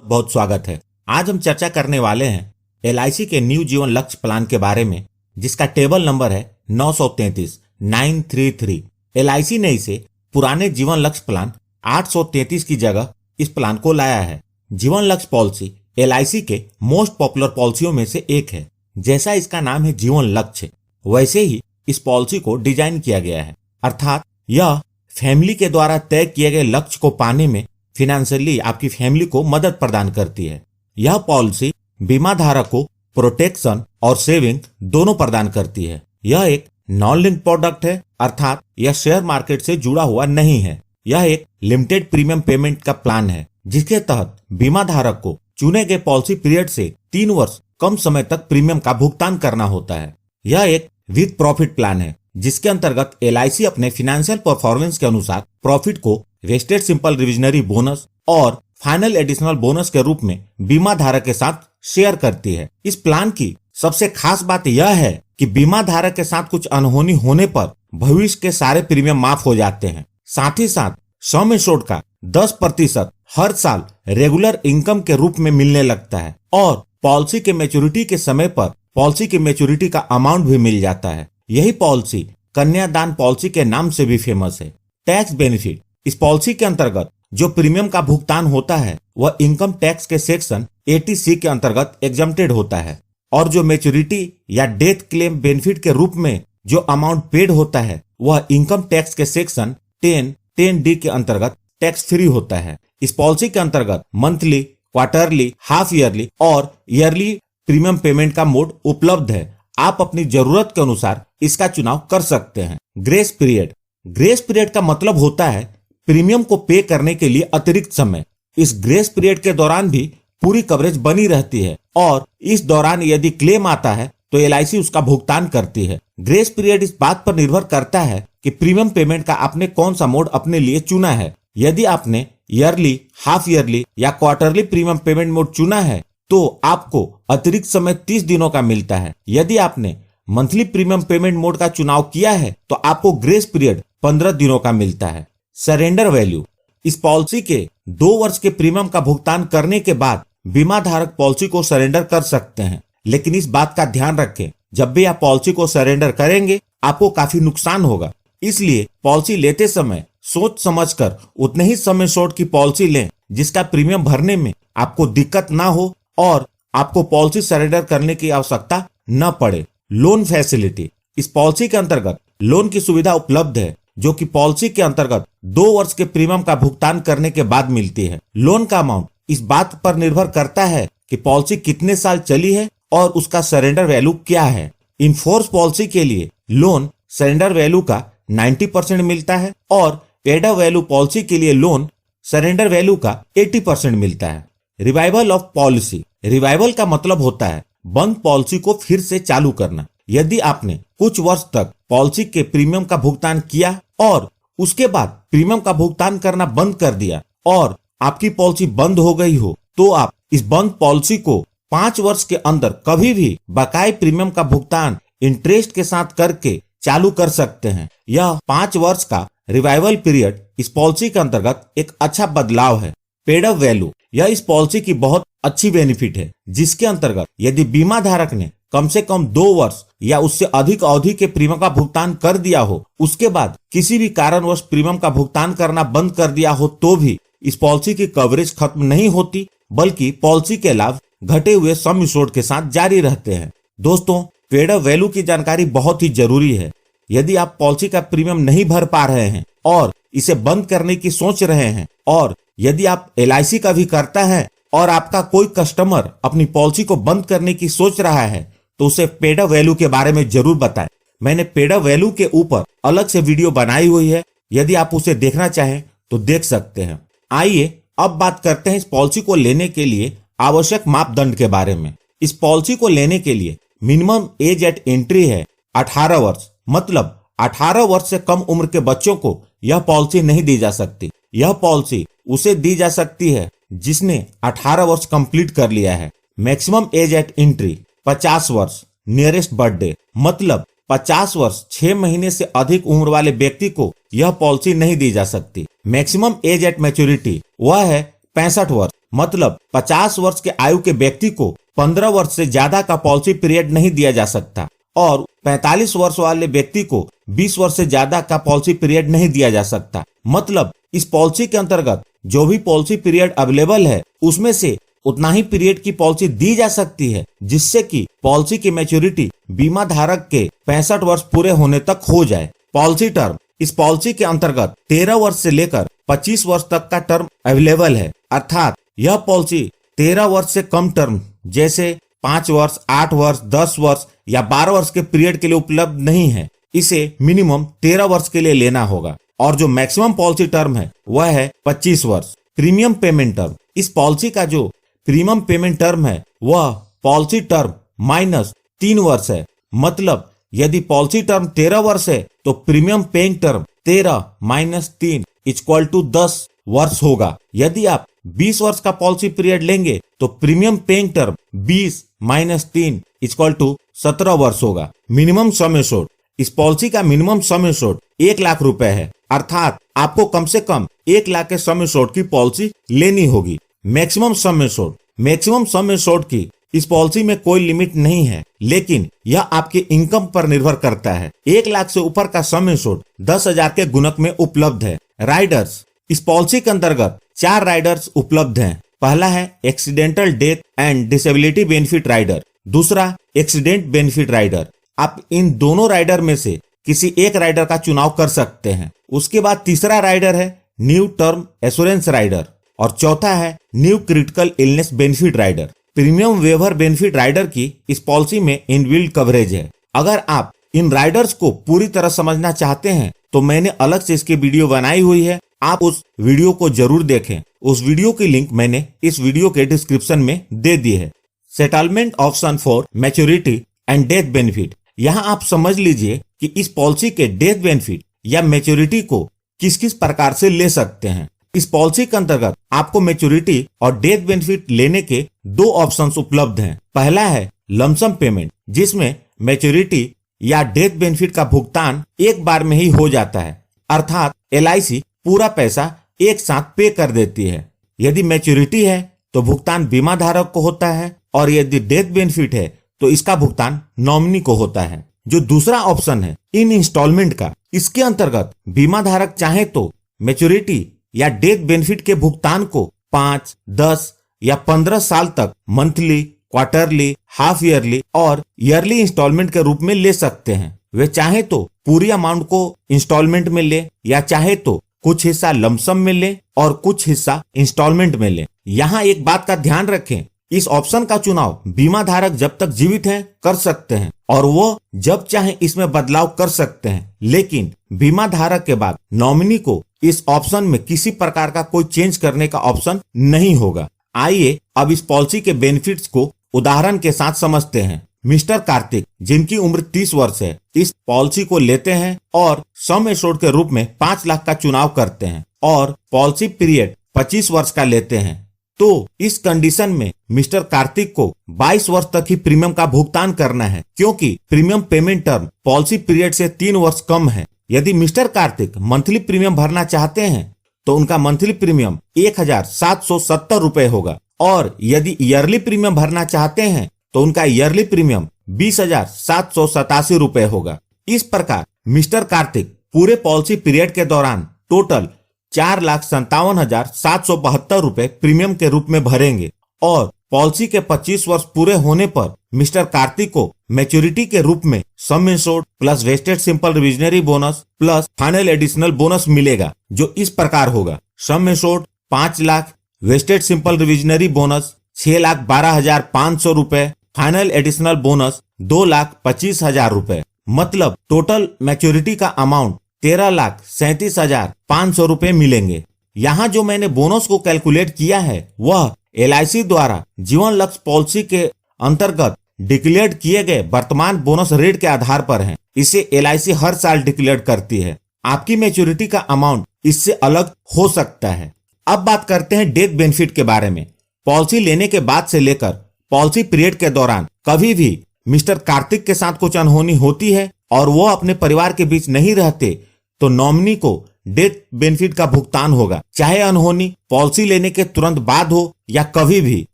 बहुत स्वागत है। आज हम चर्चा करने वाले हैं एलआईसी के न्यू जीवन लक्ष्य प्लान के बारे में, जिसका टेबल नंबर है 933 एलआईसी ने इसे पुराने जीवन लक्ष्य प्लान 833 की जगह इस प्लान को लाया है। जीवन लक्ष्य पॉलिसी एलआईसी के मोस्ट पॉपुलर पॉलिसियों में से एक है। जैसा इसका नाम है जीवन लक्ष्य, वैसे ही इस पॉलिसी को डिजाइन किया गया है, अर्थात यह फैमिली के द्वारा तय किए गए लक्ष्य को पाने में फिनेंशियली आपकी फैमिली को मदद प्रदान करती है। यह पॉलिसी बीमा धारक को प्रोटेक्शन और सेविंग दोनों प्रदान करती है। यह एक नॉन लिंक प्रोडक्ट है, अर्थात यह शेयर मार्केट से जुड़ा हुआ नहीं है। यह एक लिमिटेड प्रीमियम पेमेंट का प्लान है, जिसके तहत बीमा धारक को चुने गए पॉलिसी पीरियड से 3 वर्ष कम समय तक प्रीमियम का भुगतान करना होता है। यह एक विद प्रॉफिट प्लान है, जिसके अंतर्गत एलआईसी अपने फाइनेंशियल परफॉर्मेंस के अनुसार प्रॉफिट को वेस्टेड सिंपल रिविजनरी बोनस और फाइनल एडिशनल बोनस के रूप में बीमा धारक के साथ शेयर करती है। इस प्लान की सबसे खास बात यह है कि बीमा धारक के साथ कुछ अनहोनी होने पर भविष्य के सारे प्रीमियम माफ हो जाते हैं। साथ ही साथ सम एश्योर्ड का 10% हर साल रेगुलर इनकम के रूप में मिलने लगता है और पॉलिसी के मैच्योरिटी के समय पर पॉलिसी की मैच्योरिटी का अमाउंट भी मिल जाता है। यही पॉलिसी कन्यादान पॉलिसी के नाम से भी फेमस है। टैक्स बेनिफिट, इस पॉलिसी के अंतर्गत जो प्रीमियम का भुगतान होता है वह इनकम टैक्स के सेक्शन 80C के अंतर्गत एग्जम्प्टेड होता है, और जो मैच्योरिटी या डेथ क्लेम बेनिफिट के रूप में जो अमाउंट पेड होता है वह इनकम टैक्स के सेक्शन 10D के अंतर्गत टैक्स फ्री होता है। इस पॉलिसी के अंतर्गत मंथली, क्वार्टरली, हाफ ईयरली और ईयरली प्रीमियम पेमेंट का मोड उपलब्ध है। आप अपनी जरूरत के अनुसार इसका चुनाव कर सकते हैं। ग्रेस पीरियड, ग्रेस पीरियड का मतलब होता है प्रीमियम को पे करने के लिए अतिरिक्त समय। इस ग्रेस पीरियड के दौरान भी पूरी कवरेज बनी रहती है और इस दौरान यदि क्लेम आता है तो एलआईसी उसका भुगतान करती है। ग्रेस पीरियड इस बात पर निर्भर करता है कि प्रीमियम पेमेंट का आपने कौन सा मोड अपने लिए चुना है। यदि आपने ईयरली, हाफ ईयरली या क्वार्टरली प्रीमियम पेमेंट मोड चुना है तो आपको अतिरिक्त समय 30 दिनों का मिलता है। यदि आपने मंथली प्रीमियम पेमेंट मोड का चुनाव किया है तो आपको ग्रेस पीरियड 15 दिनों का मिलता है। सरेंडर वैल्यू, इस पॉलिसी के 2 वर्ष के प्रीमियम का भुगतान करने के बाद बीमा धारक पॉलिसी को सरेंडर कर सकते हैं, लेकिन इस बात का ध्यान रखें, जब भी आप पॉलिसी को सरेंडर करेंगे आपको काफी नुकसान होगा। इसलिए पॉलिसी लेते समय सोच समझकर उतने ही समय शॉर्ट की पॉलिसी लें जिसका प्रीमियम भरने में आपको दिक्कत ना हो और आपको पॉलिसी सरेंडर करने की आवश्यकता न पड़े। लोन फैसिलिटी, इस पॉलिसी के अंतर्गत लोन की सुविधा उपलब्ध है, जो कि पॉलिसी के अंतर्गत 2 वर्ष के प्रीमियम का भुगतान करने के बाद मिलती है। लोन का अमाउंट इस बात पर निर्भर करता है कि पॉलिसी कितने साल चली है और उसका सरेंडर वैल्यू क्या है। इनफोर्स पॉलिसी के लिए लोन सरेंडर वैल्यू का 90% मिलता है और पेड अप वैल्यू पॉलिसी के लिए लोन सरेंडर वैल्यू का 80% मिलता है। रिवाइवल ऑफ पॉलिसी, रिवाइवल का मतलब होता है बंद पॉलिसी को फिर से चालू करना। यदि आपने कुछ वर्ष तक पॉलिसी के प्रीमियम का भुगतान किया और उसके बाद प्रीमियम का भुगतान करना बंद कर दिया और आपकी पॉलिसी बंद हो गई हो, तो आप इस बंद पॉलिसी को 5 वर्ष के अंदर कभी भी बकाये प्रीमियम का भुगतान इंटरेस्ट के साथ करके चालू कर सकते हैं। यह 5 वर्ष का रिवाइवल पीरियड इस पॉलिसी के अंतर्गत एक अच्छा बदलाव है। पेड अप वैल्यू, यह इस पॉलिसी की बहुत अच्छी बेनिफिट है, जिसके अंतर्गत यदि बीमा धारक ने कम से कम 2 वर्ष या उससे अधिक अवधि के प्रीमियम का भुगतान कर दिया हो, उसके बाद किसी भी कारणवश प्रीमियम का भुगतान करना बंद कर दिया हो, तो भी इस पॉलिसी की कवरेज खत्म नहीं होती, बल्कि पॉलिसी के लाभ घटे हुए सम एश्योर्ड के साथ जारी रहते हैं। दोस्तों, पेड अप वैल्यू की जानकारी बहुत ही जरूरी है। यदि आप पॉलिसी का प्रीमियम नहीं भर पा रहे हैं और इसे बंद करने की सोच रहे हैं, और यदि आप एलआईसी का भी करता है और आपका कोई कस्टमर अपनी पॉलिसी को बंद करने की सोच रहा है, तो उसे पेड अप वैल्यू के बारे में जरूर बताएं। मैंने पेड अप वैल्यू के ऊपर अलग से वीडियो बनाई हुई है, यदि आप उसे देखना चाहें तो देख सकते हैं। आइए अब बात करते हैं इस पॉलिसी को लेने के लिए आवश्यक मापदंड के बारे में। इस पॉलिसी को लेने के लिए मिनिमम एज एट एंट्री है 18 वर्ष, मतलब 18 वर्ष से कम उम्र के बच्चों को यह पॉलिसी नहीं दी जा सकती। यह पॉलिसी उसे दी जा सकती है जिसने 18 वर्ष कंप्लीट कर लिया है। मैक्सिमम एज एट एंट्री 50 वर्ष, नियरेस्ट बर्थडे, मतलब 50 वर्ष 6 महीने से अधिक उम्र वाले व्यक्ति को यह पॉलिसी नहीं दी जा सकती। मैक्सिमम एज एट मैच्योरिटी वह है 65 वर्ष, मतलब 50 वर्ष के आयु के व्यक्ति को 15 वर्ष से ज्यादा का पॉलिसी पीरियड नहीं दिया जा सकता और 45 वर्ष वाले व्यक्ति को 20 वर्ष से ज्यादा का पॉलिसी पीरियड नहीं दिया जा सकता। मतलब इस पॉलिसी के अंतर्गत जो भी पॉलिसी पीरियड अवेलेबल है उसमें से उतना ही पीरियड की पॉलिसी दी जा सकती है, जिससे कि पॉलिसी की मैच्योरिटी बीमा धारक के 65 वर्ष पूरे होने तक हो जाए। पॉलिसी टर्म, इस पॉलिसी के अंतर्गत 13 वर्ष से लेकर 25 वर्ष तक का टर्म अवेलेबल है, अर्थात यह पॉलिसी 13 वर्ष से कम टर्म जैसे 5 वर्ष, 8 वर्ष, 10 वर्ष या 12 वर्ष के पीरियड के लिए उपलब्ध नहीं है। इसे मिनिमम 13 वर्ष के लिए लेना होगा और जो मैक्सिमम पॉलिसी टर्म है वह है 25 वर्ष। प्रीमियम पेमेंट टर्म, इस पॉलिसी का जो प्रीमियम पेमेंट टर्म है वह पॉलिसी टर्म माइनस 3 वर्ष है। मतलब यदि पॉलिसी टर्म 13 वर्ष है तो premium paying term 13 minus 3 equal to 10 वर्ष होगा। यदि आप 20 वर्ष का पॉलिसी पीरियड लेंगे तो premium paying term 20 minus 3 equal to 17 वर्ष होगा। मिनिमम सम एश्योर्ड, इस पॉलिसी का मिनिमम सम एश्योर्ड 1 लाख रुपए है, अर्थात आपको कम से कम 1 लाख के सम एश्योर्ड की पॉलिसी लेनी होगी। Maximum sum assured, maximum sum assured की इस पॉलिसी में कोई लिमिट नहीं है, लेकिन यह आपके इनकम पर निर्भर करता है। 1 लाख से ऊपर का सम एश्योर्ड 10,000 के गुणक में उपलब्ध है। राइडर्स, इस पॉलिसी के अंतर्गत 4 राइडर्स उपलब्ध हैं। पहला है accidental death and disability benefit rider, दूसरा एक्सीडेंट बेनिफिट राइडर। आप इन दोनों राइडर में से किसी एक राइडर का चुनाव कर सकते हैं। उसके बाद तीसरा राइडर है न्यू टर्म एश्योरेंस राइडर और चौथा है new critical illness benefit rider. Premium waiver benefit rider की इस पॉलिसी में इनबिल्ट कवरेज है। अगर आप इन राइडर्स को पूरी तरह समझना चाहते हैं तो मैंने अलग से इसकी वीडियो बनाई हुई है, आप उस वीडियो को जरूर देखें। उस वीडियो की लिंक मैंने इस वीडियो के डिस्क्रिप्शन में दे दी है। Settlement option for maturity and death benefit, यहाँ आप समझ लीजिए कि इस पॉलिसी के डेथ बेनिफिट या मैच्योरिटी को किस किस प्रकार से ले सकते हैं। इस पॉलिसी के अंतर्गत आपको मैच्योरिटी और डेथ बेनिफिट लेने के 2 ऑप्शंस उपलब्ध हैं। पहला है लमसम पेमेंट, जिसमें मैच्योरिटी या डेथ बेनिफिट का भुगतान एक बार में ही हो जाता है, अर्थात LIC पूरा पैसा एक साथ पे कर देती है। यदि मैच्योरिटी है तो भुगतान बीमा धारक को होता है और यदि डेथ बेनिफिट है तो इसका भुगतान नॉमिनी को होता है। जो दूसरा ऑप्शन है इन इंस्टॉलमेंट का, इसके अंतर्गत बीमा धारक चाहे तो मैच्योरिटी या डेथ बेनिफिट के भुगतान को 5, 10 या 15 साल तक मंथली, क्वार्टरली, हाफ ईयरली और ईयरली इंस्टॉलमेंट के रूप में ले सकते हैं। वे चाहे तो पूरी अमाउंट को इंस्टॉलमेंट में ले या चाहे तो कुछ हिस्सा लमसम में ले और कुछ हिस्सा इंस्टॉलमेंट में ले। यहाँ एक बात का ध्यान रखें, इस ऑप्शन का चुनाव बीमा धारक जब तक जीवित हैं कर सकते हैं और वो जब चाहे इसमें बदलाव कर सकते हैं, लेकिन बीमा धारक के बाद नॉमिनी को इस ऑप्शन में किसी प्रकार का कोई चेंज करने का ऑप्शन नहीं होगा। आइए अब इस पॉलिसी के बेनिफिट्स को उदाहरण के साथ समझते हैं। मिस्टर कार्तिक, जिनकी उम्र 30 वर्ष है, इस पॉलिसी को लेते हैं और सम एश्योर्ड के रूप में 5 लाख का चुनाव करते हैं और पॉलिसी पीरियड 25 वर्ष का लेते हैं। तो इस कंडीशन में मिस्टर कार्तिक को 22 वर्ष तक ही प्रीमियम का भुगतान करना है, क्योंकि premium payment term policy period से 3 वर्ष कम है। यदि मिस्टर कार्तिक मंथली प्रीमियम भरना चाहते हैं तो उनका मंथली प्रीमियम 1,770 रुपए होगा और यदि ईयरली प्रीमियम भरना चाहते हैं तो उनका ईयरली प्रीमियम 20,787 रुपए होगा। इस प्रकार मिस्टर कार्तिक पूरे पॉलिसी पीरियड के दौरान टोटल 4,57,772 रुपए प्रीमियम के रूप में भरेंगे और पॉलिसी के 25 वर्ष पूरे होने पर मिस्टर कार्तिक को मैच्योरिटी के रूप में sum assured plus wasted simple revisionary bonus plus final additional bonus मिलेगा, जो इस प्रकार होगा। Sum assured 5 lakh, wasted simple revisionary bonus 6,12,500 रुपए, फाइनल एडिशनल बोनस 2,25,000 रुपए। मतलब टोटल मैच्योरिटी का अमाउंट 13,37,500 रुपए मिलेंगे। यहाँ जो मैंने बोनस को कैलकुलेट किया है वह LIC द्वारा जीवन लक्ष्य पॉलिसी के अंतर्गत डिक्लेयर किए गए वर्तमान बोनस रेट के आधार पर है। इसे LIC हर साल डिक्लेयर करती है। आपकी मैच्योरिटी का अमाउंट इससे अलग हो सकता है। अब बात करते हैं डेथ बेनिफिट के बारे में। पॉलिसी लेने के बाद से लेकर पॉलिसी पीरियड के दौरान कभी भी मिस्टर कार्तिक के साथ कुछ अनहोनी होती है और वो अपने परिवार के बीच नहीं रहते तो नॉमिनी को डेथ बेनिफिट का भुगतान होगा, चाहे अनहोनी पॉलिसी लेने के तुरंत बाद हो या कभी भी।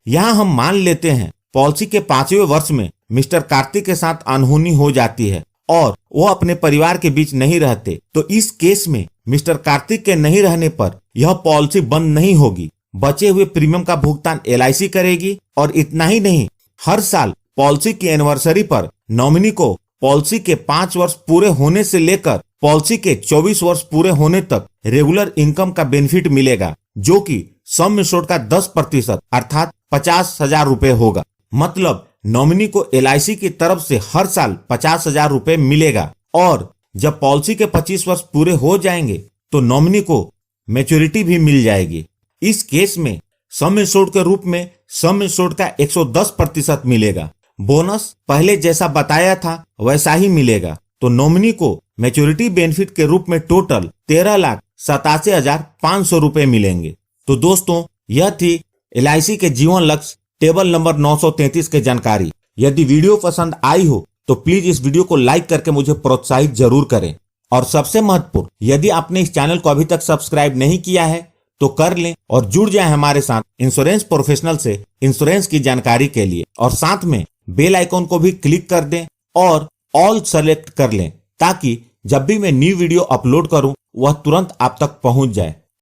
यहाँ हम मान लेते हैं पॉलिसी के 5वें वर्ष में मिस्टर कार्तिक के साथ अनहोनी हो जाती है और वो अपने परिवार के बीच नहीं रहते, तो इस केस में मिस्टर कार्तिक के नहीं रहने पर यह पॉलिसी बंद नहीं होगी। बचे हुए प्रीमियम का भुगतान एलआईसी करेगी। और इतना ही नहीं, हर साल पॉलिसी की एनिवर्सरी पर नॉमिनी को पॉलिसी के 5 वर्ष पूरे होने से लेकर पॉलिसी के 24 वर्ष पूरे होने तक रेगुलर इनकम का बेनिफिट मिलेगा, जो कि सम इंश्योर्ड का 10% अर्थात 50,000 रुपए होगा। मतलब नॉमिनी को एलआईसी की तरफ से हर साल 50,000 रुपए मिलेगा। और जब पॉलिसी के 25 वर्ष पूरे हो जाएंगे तो नॉमिनी को मैच्योरिटी भी मिल जाएगी। इस केस में सम इंश्योर्ड के रूप में सम इंश्योर्ड का 110% मिलेगा। बोनस पहले जैसा बताया था वैसा ही मिलेगा। तो नॉमिनी को मैच्योरिटी बेनिफिट के रूप में टोटल 13,87,500 रुपए मिलेंगे। तो दोस्तों, यह थी एलआईसी के जीवन लक्ष्य टेबल नंबर 933 के जानकारी। यदि वीडियो पसंद आई हो तो प्लीज इस वीडियो को लाइक करके मुझे प्रोत्साहित जरूर करें। और सबसे महत्वपूर्ण, यदि आपने इस चैनल को अभी तक सब्सक्राइब नहीं किया है तो कर लें और जुड़ जाएं हमारे साथ इंश्योरेंस प्रोफेशनल से इंश्योरेंस की जानकारी के लिए। और साथ में बेल आइकॉन को भी क्लिक कर दें और ऑल सेलेक्ट कर लें, ताकि जब भी मैं न्यू वीडियो अपलोड करूं वह तुरंत आप तक पहुंच जाए।